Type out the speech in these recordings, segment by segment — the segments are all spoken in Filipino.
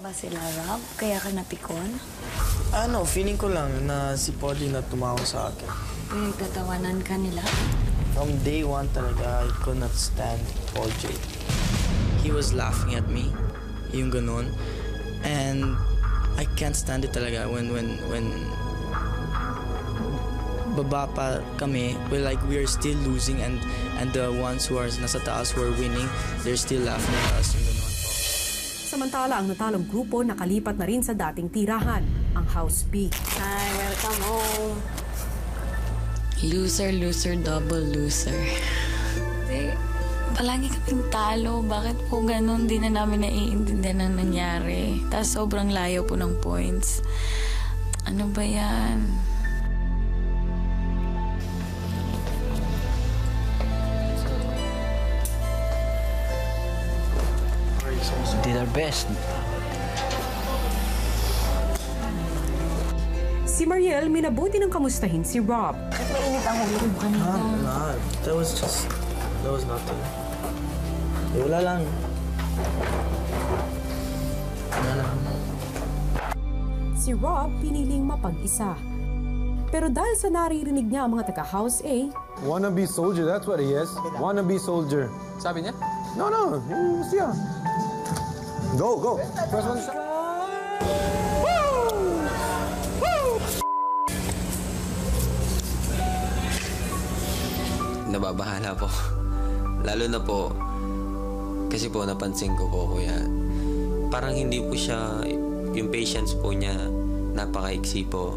ba sila, Rob? Kaya ka napikon? Ano, feeling ko lang na si Polly na tumawa sa akin. Pinagtatawanan ka nila? From day one talaga, I could not stand Paul J. He was laughing at me, yung ganun. And I can't stand it talaga when baba pa kami, we're still losing and the ones who are nasa taas who are winning, they're still laughing at us. Yung ganun po. Samantala, ang natalong grupo nakalipat na rin sa dating tirahan, ang House B. Hi, welcome home. Loser, loser, double loser. Palagi kaming talo. Bakit po ganun? Di na namin naiintindihan ang nangyari. Tapos sobrang layo po ng points. Ano ba yan? Did our best. Si Mariel minabuti ng kamustahin si Rob. Mainit ang ulo mo kanina. That was nothing. Wala lang. Si Rob piniling mapag-isa. Pero dahil sa naririnig niya ang mga taga-House A, wannabe soldier, that's what he is. Wannabe soldier. Sabi niya? No, siya. Go. First one. Nababahala po. Lalo na po, kasi po napansin ko po, kuya, parang hindi po siya, yung patience po niya, napakaiksi po.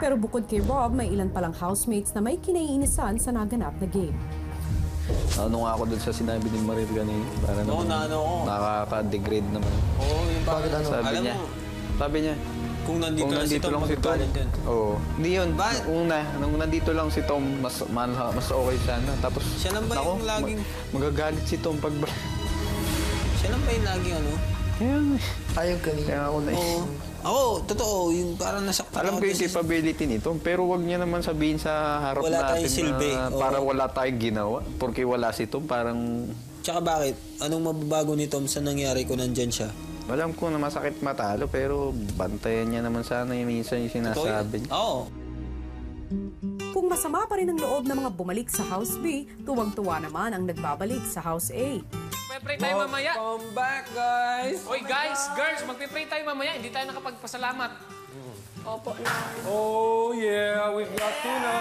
pero bukod kay Rob, may ilan palang housemates na may kinaiinisan sa naganap na game. Ano nga ako dun sa sinabi ni Mariel kanina? Para nakaka-degrade naman. Oo, yung bakit ano? Sabi niya, kung nandito lang si Tom, magagalit yun. Oo. Hindi yun. Nung nandito lang si Tom, mas okay sana. Tapos, siya lang ba yung laging... Magagalit si Tom pag... Siya lang ba yung laging ano? Ayaw kanina. Kaya ako na Oo, totoo. Yung parang nasaktan. Alam ko yung capability nito, pero wag niya naman sabihin sa harap wala natin silbi. Na para wala tayong ginawa. Porque wala si Tom, parang... Tsaka bakit? Anong mababago ni Tom sa nangyari kung nandyan siya? Alam ko na masakit matalo, pero bantayan niya naman sana yung minsan yung sinasabi niya. Oo. Kung masama pa rin ang loob ng mga bumalik sa House B, tuwang-tuwa naman ang nagbabalik sa House A. Magpipray tayo mamaya. Welcome back, guys! Oy, guys, girls, magpipray tayo mamaya. Hindi tayo nakapagpasalamat. Opo na. Oh, yeah. We've got tuna.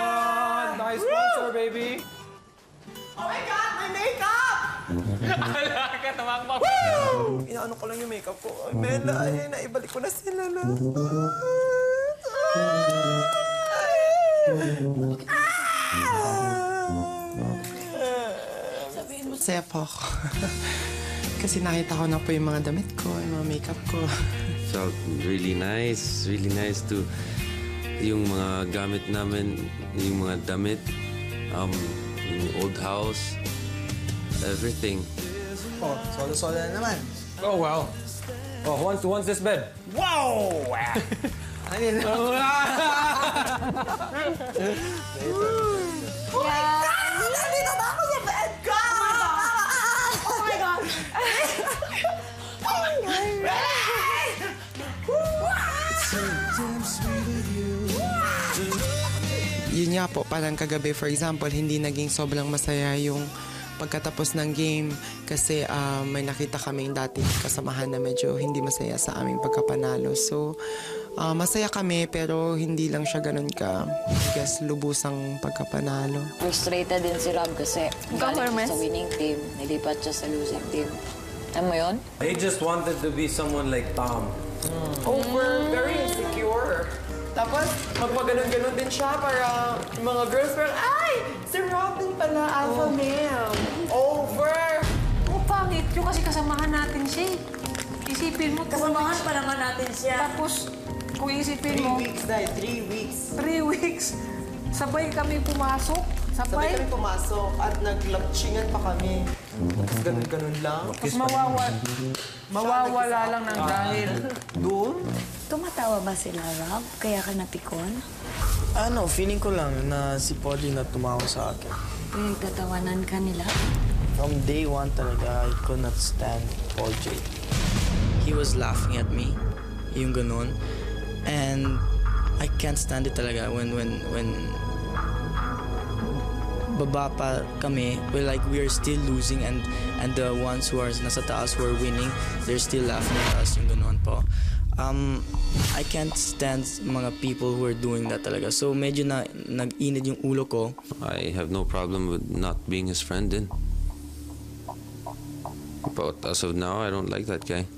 Nice sponsor, baby. Oh my God! My makeup! Ala ka, tawag mo. Inaano ko lang yung makeup ko. Ay, Mela, naibalik ko na sila na. Masaya po ako. Kasi nakita ko na po yung mga damit ko, yung mga makeup ko. Felt really nice to yung mga gamit namin, yung mga damit, yung old house, everything. Oh, solo-solo na naman. Oh, wow. Oh, who wants this bed? Wow! Ano yun? Oh my God! Nandito ba ako sa bed ko? Oh my God! Oh my God! Yun nga po, parang kagabi, for example, hindi naging sobrang masaya yung pagkatapos ng game kasi may nakita kaming dating kasamahan na medyo hindi masaya sa aming pagkapanalo. So, masaya kami pero hindi lang siya ganun ka, lubusang pagkapanalo. Frustrated din si Rob kasi galing siya sa winning team, nilipat siya sa losing team. Alam mo yun? They just wanted to be someone like Tom. Very insecure. Tapos, magpaganon-ganon din siya para yung mga girls parang, ay! Si Robin pala, alpha male. Over! Oh, pangit yun kasi kasamahan natin siya. Isipin mo, kasamahan pa naman natin siya. Tapos, kung isipin mo... 3 weeks, Day. 3 weeks. 3 weeks. Sabay kami pumasok. Sabay kami pumasok at naglabchingan pa kami. Ganun-ganun lang. Tapos mawawala lang ng dahil. Doon? Tumatawa ba sila, Rob? Kaya ka napikon? Ano, feeling ko lang na si Polly na tumawa sa akin. Pinagtatawanan ka nila? From day one talaga, I could not stand Paul J. he was laughing at me. Yung ganon. And I can't stand it talaga when baba pa kami, we're still losing and the ones who are nasa taas who are winning, they're still laughing at us, yung ganon po. I can't stand mga people who are doing that talaga. So medyo nag-init yung ulo ko. I have no problem with not being his friend then. But as of now, I don't like that guy.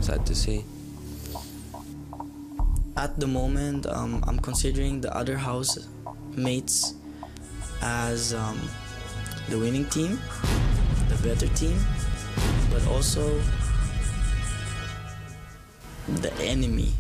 Sad to say. At the moment, I'm considering the other housemates as the winning team, the better team, but also the enemy.